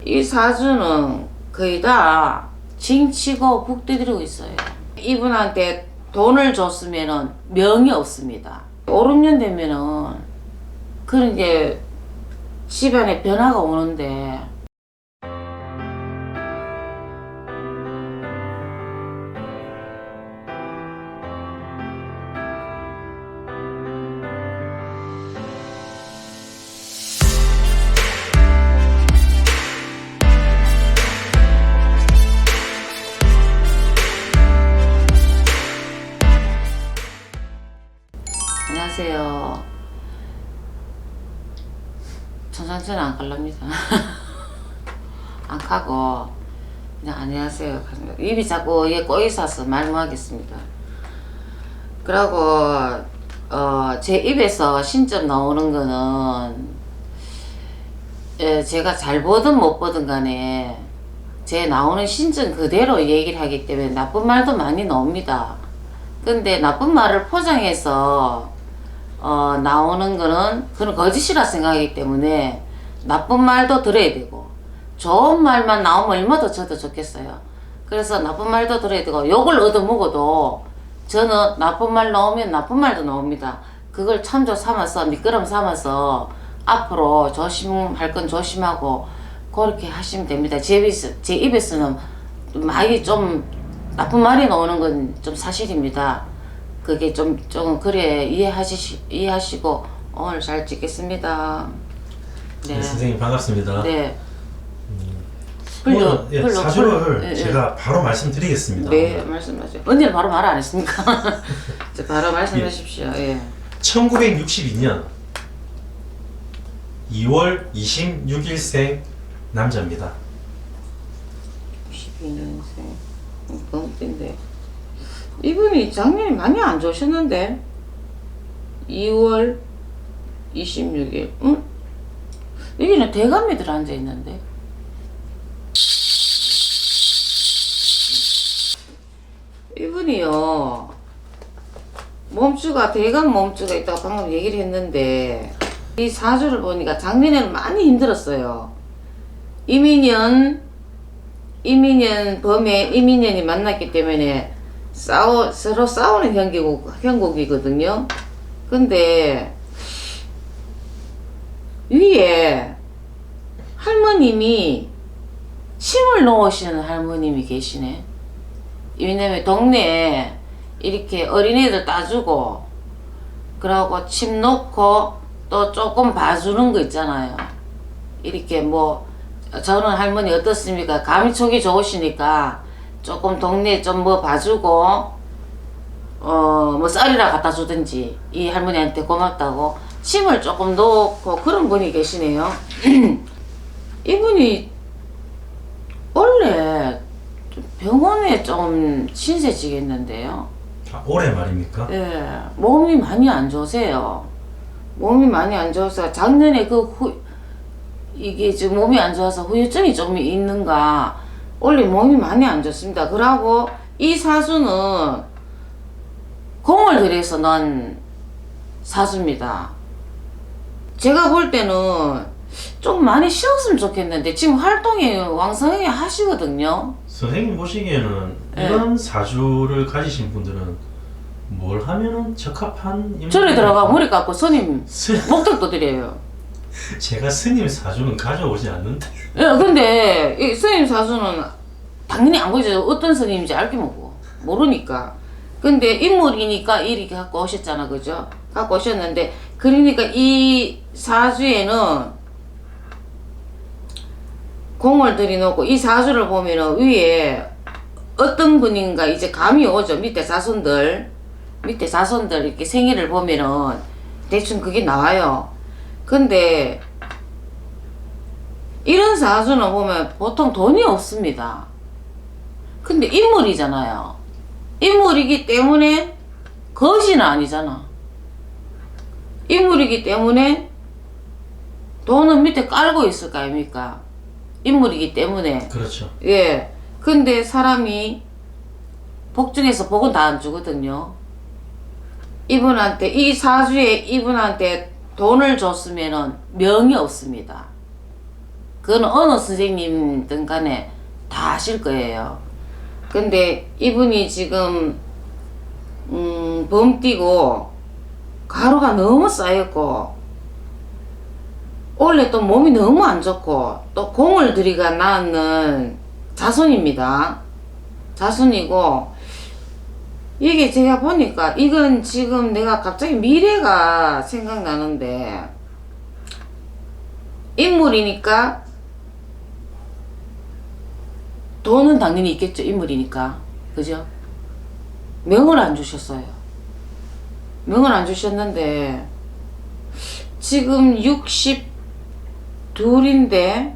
이 사주는 거의 다 징치고 북 두드리고 있어요. 이분한테 돈을 줬으면은 명이 없습니다. 5, 6년 되면은 그런 게 집안에 변화가 오는데 안녕하세요. 천상천하 안 갈랍니다. 안 가고 그냥 안녕하세요. 입이 자꾸 얘 꼬이 사서 말 못하겠습니다. 그러고 제 입에서 신점 나오는 거는 제가 잘 보든 못 보든 간에 제 나오는 신점 그대로 얘기를 하기 때문에 나쁜 말도 많이 나옵니다. 근데 나쁜 말을 포장해서 나오는 거는 그건 거짓이라 생각하기 때문에 나쁜 말도 들어야 되고 좋은 말만 나오면 얼마나 저도 좋겠어요. 그래서 나쁜 말도 들어야 되고 욕을 얻어먹어도 저는 나쁜 말 나오면 나쁜 말도 나옵니다. 그걸 참조 삼아서 미끄럼 삼아서 앞으로 조심할 건 조심하고 그렇게 하시면 됩니다. 제 입에서는 많이 좀 나쁜 말이 나오는 건 좀 사실입니다. 그게 조금 그래 이해하시고 오늘 잘 찍겠습니다. 네. 네, 선생님 반갑습니다. 네. 오늘 사주를 제가 바로 말씀드리겠습니다. 네, 말씀하세요. 언제는 바로 말 안 했습니까? 바로 말씀하십시오. 예. 1962년 2월 26일생 남자입니다. 12년생. 범띠인데. 이분이 작년에 많이 안 좋으셨는데. 2월 26일. 응? 여기는 대감이들 앉아있는데. 이분이요. 몸주가 대감 몸주가 있다고 방금 얘기를 했는데 이 사주를 보니까 작년에는 많이 힘들었어요. 이민년 범에 이민년이 만났기 때문에 서로 싸우는 형국이거든요. 근데 위에 할머님이 침을 놓으시는 할머님이 계시네. 왜냐면 동네에 이렇게 어린애들 따주고 그러고 침 놓고 또 조금 봐주는 거 있잖아요. 이렇게 뭐 저는 할머니 어떻습니까? 감이 촉이 좋으시니까 조금 동네에 좀 뭐 봐주고 뭐 쌀이라 갖다 주든지 이 할머니한테 고맙다고 침을 조금 놓고 그런 분이 계시네요. 이분이 원래 병원에 좀 신세지겠는데요. 올해 말입니까? 예, 몸이 많이 안 좋으세요. 몸이 많이 안 좋아서 작년에 이게 지금 몸이 안 좋아서 후유증이 좀 있는가. 원래 몸이 많이 안 좋습니다. 그러고 이 사주는 공을 들여서 난 사주입니다. 제가 볼 때는 좀 많이 쉬었으면 좋겠는데 지금 활동이 왕성하게 하시거든요. 선생님 보시기에는 이런 사주를 가지신 분들은 뭘 하면은 적합한 절에 들어가 머리 깎고 스님 목탁도 드려요. 제가 스님 사주는 가져오지 않는데. 예, 근데 이 스님 사주는 당연히 안 보이죠. 어떤 스님인지 알게 뭐고 모르니까. 근데 인물이니까 이렇게 갖고 오셨잖아, 그죠? 갖고 오셨는데 그러니까 이 사주에는 공을 들여놓고 이 사주를 보면은 위에 어떤 분인가 이제 감이 오죠. 밑에 자손들 이렇게 생일을 보면은 대충 그게 나와요. 근데 이런 사주는 보면 보통 돈이 없습니다. 근데 인물이잖아요. 인물이기 때문에 거지는 아니잖아. 인물이기 때문에 돈은 밑에 깔고 있을 거 아닙니까? 인물이기 때문에. 그렇죠. 예. 근데 사람이 복중에서 복은 다 안 주거든요. 이 사주에 이분한테 돈을 줬으면은 명이 없습니다. 그건 어느 선생님든 간에 다 아실 거예요. 근데 이분이 지금 범띠고 가루가 너무 쌓였고 원래 또 몸이 너무 안 좋고 또 공을 들이가 낳는 자손입니다. 자손이고 이게 제가 보니까 이건 지금 내가 갑자기 미래가 생각나는데 인물이니까 돈은 당연히 있겠죠. 인물이니까. 그죠? 명을 안 주셨어요. 명을 안 주셨는데 지금 62인데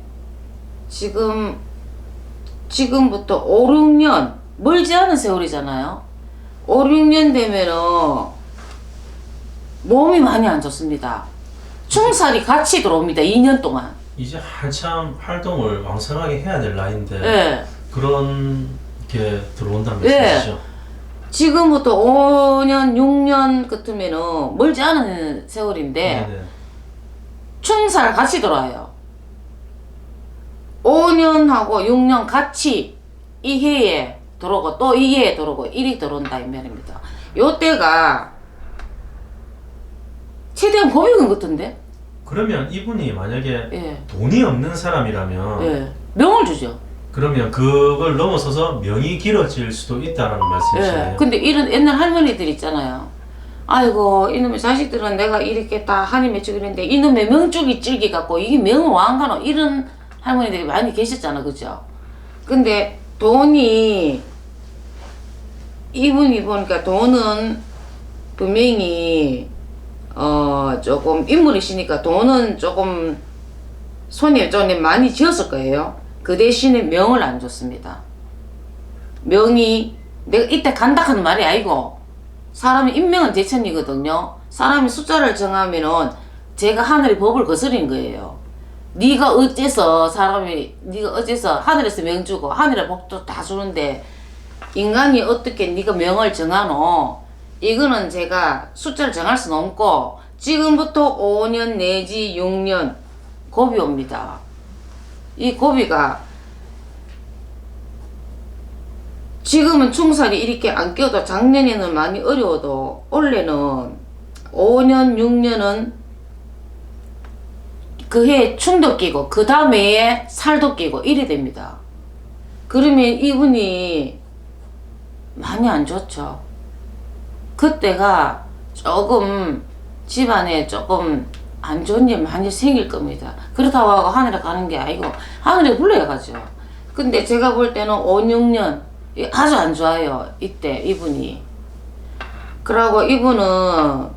지금부터 5, 6년 멀지 않은 세월이잖아요. 5, 6년 되면은 몸이 많이 안 좋습니다. 충살이 같이 들어옵니다. 2년 동안. 이제 한참 활동을 왕성하게 해야 될 나이인데 예. 그런 게 들어온다는 예. 말씀이시죠? 지금부터 5년, 6년 같으면은 멀지 않은 세월인데 네네. 충살 같이 들어와요. 5년하고 6년 같이 이 해에 들어오고 또 이 해에 들어오고 일이 들어온다 이 말입니다. 요때가 최대한 고비군 같은데? 그러면 이분이 만약에 예. 돈이 없는 사람이라면 예. 명을 주죠. 그러면 그걸 넘어서서 명이 길어질 수도 있다는 말씀이시네요. 예. 근데 이런 옛날 할머니들 있잖아요. 아이고 이놈의 자식들은 내가 이렇게 다 한이 맺히고 이랬는데 이놈의 명줄기 찔기 갖고 이게 명을 왕가노 이런 할머니들이 많이 계셨잖아. 그죠? 근데 돈이 이분이 보니까 돈은 분명히 조금 인물이시니까 돈은 조금 손에 좀 많이 쥐었을 거예요. 그 대신에 명을 안 줬습니다. 명이 내가 이때 간다 하는 말이 아니고 사람의 인명은 제천이거든요. 사람이 숫자를 정하면은 제가 하늘의 법을 거스린 거예요. 네가 어째서 하늘에서 명 주고 하늘의 복도 다 주는데 인간이 어떻게 네가 명을 정하노? 이거는 제가 숫자를 정할 수는 없고 지금부터 5년 내지 6년 고비 옵니다. 이 고비가 지금은 충살이 이렇게 안 껴도 작년에는 많이 어려워도 올해는 5년 6년은 그 해에 충도 끼고 그 다음 해에 살도 끼고 이래 됩니다. 그러면 이분이 많이 안 좋죠. 그때가 조금 집안에 조금 안 좋은 일 많이 생길 겁니다. 그렇다고 하고 하늘에 가는 게 아니고 하늘에 불러야가죠. 근데 제가 볼 때는 5, 6년 아주 안 좋아요. 이때 이분이. 그러고 이분은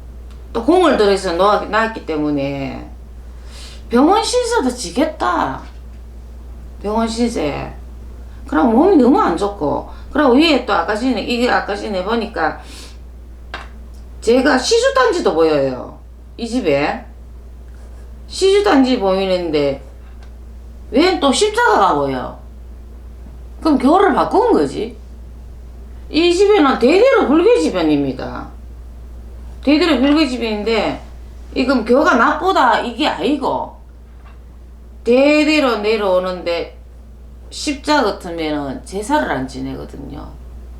또 공을 들여서 나왔기 때문에 병원 신세도 지겠다. 병원 신세. 그럼 몸이 너무 안 좋고 그리고 위에 또 아까 전에 보니까 제가 시주단지도 보여요. 이 집에 시주단지 보이는데 왜 또 십자가가 보여? 그럼 교를 바꾼 거지. 이 집에는 대대로 불교 집안입니다. 대대로 불교 집인데 이건 교가 나쁘다 이게 아니고 대대로 내려오는데 십자 같으면은 제사를 안 지내거든요.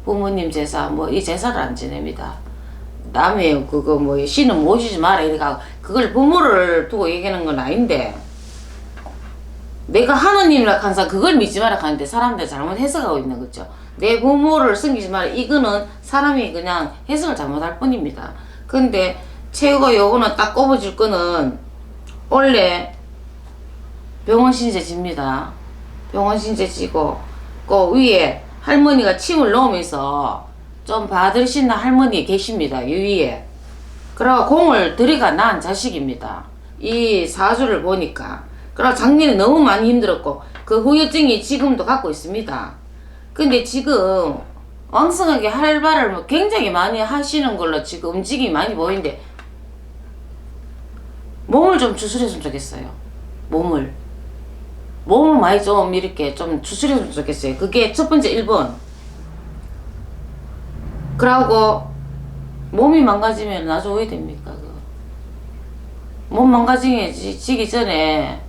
부모님 제사 뭐 이 제사를 안 지냅니다. 남의 그거 뭐 신은 모시지 마라 이래가 그걸 부모를 두고 얘기하는 건 아닌데 내가 하느님이라 항상 그걸 믿지 마라 하는데 사람들 잘못 해석하고 있는 거죠. 내 부모를 섬기지 마라 이거는 사람이 그냥 해석을 잘못할 뿐입니다. 근데 최고 요거는 딱 꼽아줄 거는 원래 병원 신세 집니다. 병원 신세 지고 그 위에 할머니가 침을 놓으면서 좀 받으시는 할머니 계십니다. 이 위에. 그러고 공을 들이가 낳은 자식입니다. 이 사주를 보니까. 그러고 작년에 너무 많이 힘들었고 그 후유증이 지금도 갖고 있습니다. 근데 지금 왕성하게 활발을 뭐 굉장히 많이 하시는 걸로 지금 움직임이 많이 보이는데 몸을 좀 추스렸으면 좋겠어요. 몸을 많이 좀 이렇게 좀 추스렸으면 좋겠어요. 그게 첫 번째 1번. 그러고 몸이 망가지면 나중에 왜 됩니까? 몸 망가지기 전에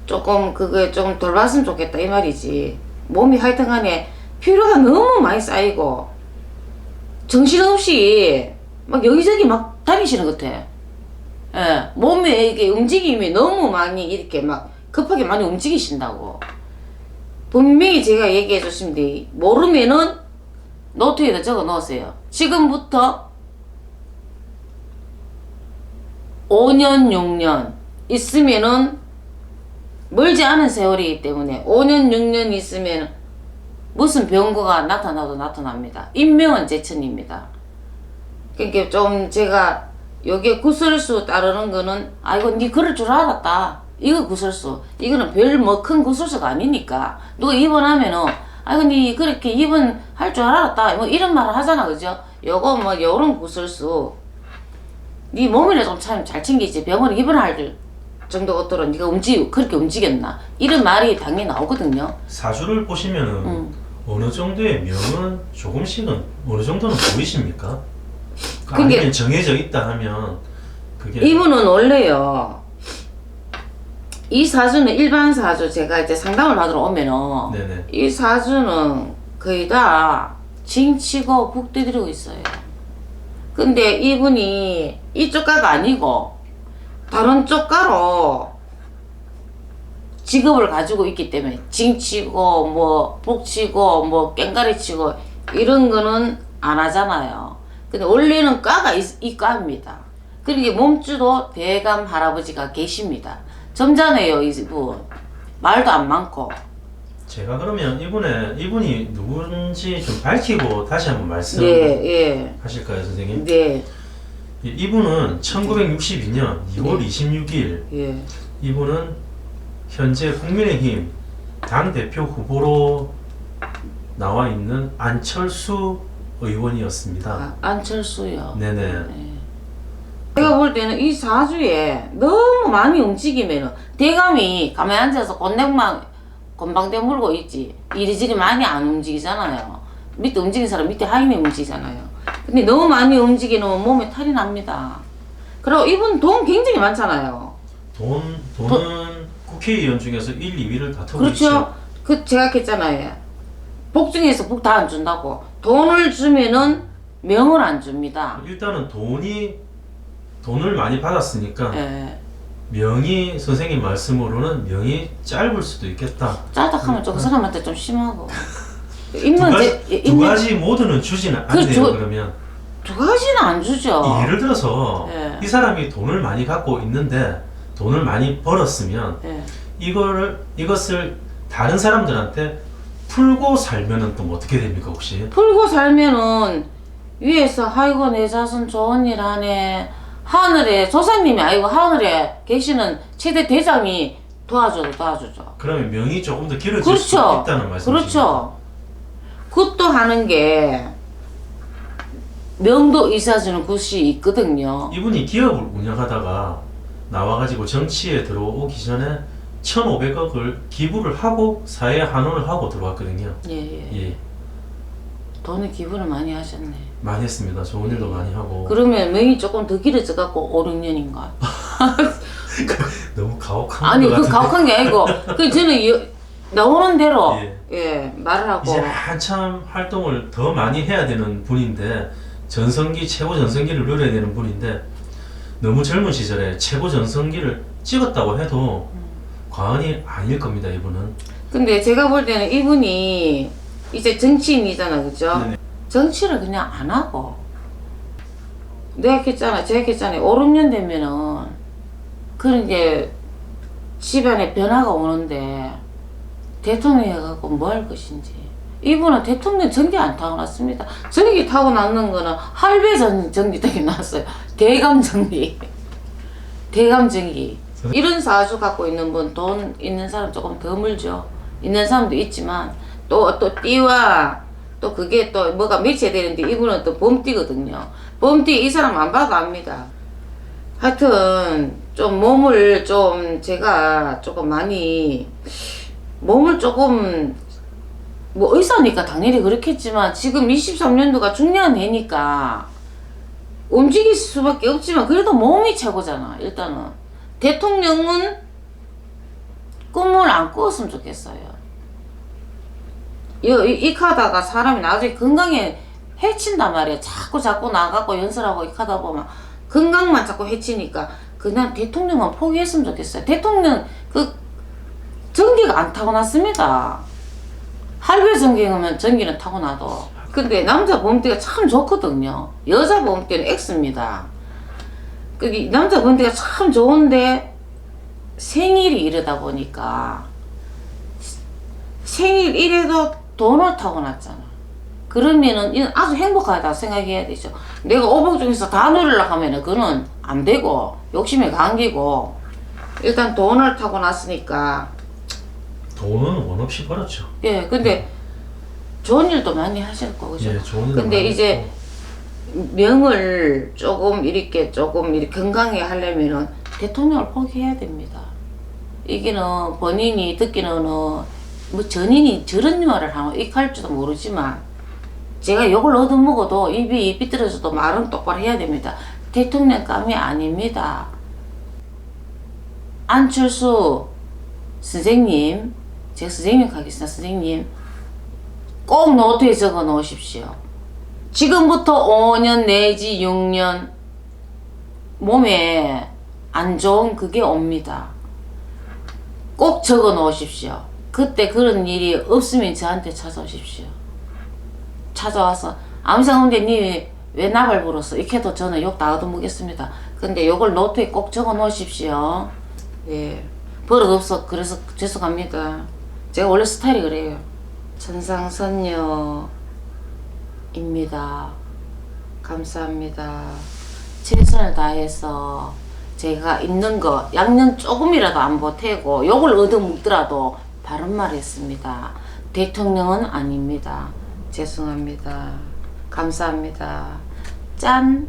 조금 그거 좀 덜 봤으면 좋겠다 이 말이지. 몸이 하여튼간에 피로가 너무 많이 쌓이고 정신없이 막 여기저기 막 다니시는 것 같아. 예, 몸에 이게 움직임이 너무 많이 이렇게 막 급하게 많이 움직이신다고. 분명히 제가 얘기해 줬습니다. 모르면은 노트에다 적어 놓으세요. 지금부터 5년, 6년 있으면은 멀지 않은 세월이기 때문에 5년, 6년 있으면 무슨 병거가 나타나도 나타납니다. 인명은 제천입니다. 그러니까 좀 제가 여기에 구설수 따르는 거는 아이고 니 그럴 줄 알았다. 이거 구설수. 이거는 별 뭐 큰 구설수가 아니니까. 누가 입원하면은 아이고 니 그렇게 입원할 줄 알았다. 뭐 이런 말을 하잖아. 그죠? 요거 뭐 요런 구설수. 네 몸이나 좀 참 잘 챙기지. 병원에 입원할 정도 없도록 네가 그렇게 움직였나. 이런 말이 당연히 나오거든요. 사주를 보시면은 어느 정도의 명은 조금씩은 어느 정도는 보이십니까? 그게- 아니면 정해져 있다 하면 그게 이분은 원래요. 이 사주는 일반 사주 제가 이제 상담을 받으러 오면은 네네. 이 사주는 거의 다 징치고 북 두드리고 있어요. 근데 이분이 이쪽 가가 아니고 다른 쪽 가로 직업을 가지고 있기 때문에 징치고 뭐 북치고 뭐 깽가리치고 이런 거는 안 하잖아요. 근데 원래는 과가 이 과입니다. 그리고 몸주도 대감 할아버지가 계십니다. 점잖아요 이분. 말도 안 많고. 제가 그러면 이분이 누군지 좀 밝히고 다시 한번 예, 말씀하실까요, 선생님? 네, 이분은 1962년 2월 26일 예. 이분은 현재 국민의힘 당대표 후보로 나와 있는 안철수 의원이었습니다. 아, 안철수요. 네네. 제가 볼 때는 이 사주에 너무 많이 움직이면은 대감이 가만히 앉아서 곤방대 물고 있지. 이리저리 많이 안 움직이잖아요. 밑에 움직이는 사람 밑에 하임에 움직이잖아요. 근데 너무 많이 움직이면 몸에 탈이 납니다. 그리고 이분 돈 굉장히 많잖아요. 돈은 국회의원 중에서 1, 2위를 다투고 그렇죠. 있죠. 그 제가 했잖아요. 복 중에서 복 다 안 준다고. 돈을 주면은 명을 안 줍니다. 일단은 돈을 많이 받았으니까 예. 명이 선생님 말씀으로는 명이 짧을 수도 있겠다. 짜딱하면 좀 그 사람한테 좀 심하고. 두 가지 모두는 주지는 않네요. 그러면 두 가지는 안 주죠. 예를 들어서 예. 이 사람이 돈을 많이 갖고 있는데 돈을 많이 벌었으면 예. 이것을 다른 사람들한테 풀고 살면은 또 어떻게 됩니까 혹시? 풀고 살면은 위에서 아이고 내 자손 좋은 일 하네. 하늘에 조상님이 아이고 하늘에 계시는 최대 대장이 도와주죠. 그러면 명이 조금 더 길어질 수 그렇죠. 있다는 말씀이시죠? 그렇죠. 굿도 하는 게 명도 있어주는 굿이 있거든요. 이분이 기업을 운영하다가 나와가지고 정치에 들어오기 전에 1,500억을 기부를 하고 사회에 환원을 하고 들어왔거든요. 예. 예, 돈을 기부를 많이 하셨네. 많이 했습니다. 좋은 일도 많이 하고. 그러면 명이 조금 더 길어져 갖고 5, 6년인가? 너무 가혹한 아니 것 그 같은데. 가혹한 게 아니고 그 저는 나오는 대로 예. 예 말을 하고 이제 한참 활동을 더 많이 해야 되는 분인데 최고 전성기를 누려야 되는 분인데 너무 젊은 시절에 최고 전성기를 찍었다고 해도 과언이 아닐 겁니다. 이분은. 근데 제가 볼 때는 이분이 이제 정치인이잖아 그죠? 네네. 정치를 그냥 안 하고 제가 했잖아요 5, 6년 되면은 그런 게 집안에 변화가 오는데 대통령이 해갖고 뭐 할 것인지. 이분은 대통령 전기 안 타고났습니다. 전기 타고났는 거는 할배 전기 타고났어요. 대감 전기. 이런 사주 갖고 있는 분, 돈 있는 사람 조금 더 물죠. 있는 사람도 있지만 또 띠와 또 그게 또 뭐가 매치해야 되는데 이분은 또 범띠거든요. 범띠 이 사람 안 봐도 압니다. 하여튼 좀 몸을 좀 제가 조금 많이 몸을 조금 뭐 의사니까 당연히 그렇겠지만 지금 23년도가 중요한 해니까 움직일 수밖에 없지만 그래도 몸이 최고잖아. 일단은 대통령은 꿈을 안 꾸었으면 좋겠어요. 익하다가 사람이 나중에 건강에 해친단 말이에요. 자꾸 나가고 연설하고 익하다 보면 건강만 자꾸 해치니까 그냥 대통령은 포기했으면 좋겠어요. 대통령 그 전기가 안 타고났습니다. 할배 전기면 전기는 타고나도. 근데 남자 범띠가 참 좋거든요. 여자 범띠는 X입니다. 그 남자 범띠가 참 좋은데 생일이 이러다 보니까 생일 이래도 돈을 타고났잖아. 그러면은 이건 아주 행복하다 생각해야 되죠. 내가 오복 중에서 다 누리려고 하면은 그거는 안 되고 욕심에 감기고 일단 돈을 타고났으니까. 돈은 원 없이 벌었죠. 예, 근데 좋은 일도 많이 하실 거고, 그죠? 예, 좋은 일 근데 많이 이제 했고. 명을 조금 이렇게 건강하게 하려면은 대통령을 포기해야 됩니다. 이게는 본인이 듣기는 뭐 전인이 저런 말을 하면 익할지도 모르지만 제가 욕을 얻어먹어도 입이 삐뚤어져도 말은 똑바로 해야 됩니다. 대통령감이 아닙니다. 안철수 선생님, 제가 선생님 가겠습니다. 선생님 꼭 노트에 적어 놓으십시오. 지금부터 5년 내지 6년 몸에 안 좋은 그게 옵니다. 꼭 적어 놓으십시오. 그때 그런 일이 없으면 저한테 찾아오십시오. 찾아와서 아무 생각 없는데 니 왜 나발 불었어? 이렇게 해도 저는 욕 다 얻어먹겠습니다. 근데 요걸 노트에 꼭 적어 놓으십시오. 예. 버릇 없어. 그래서 죄송합니다. 제가 원래 스타일이 그래요. 천상선녀입니다. 감사합니다. 최선을 다해서 제가 있는 거 양념 조금이라도 안 보태고 욕을 얻어먹더라도 바른 말 했습니다. 대통령은 아닙니다. 죄송합니다. 감사합니다. 짠!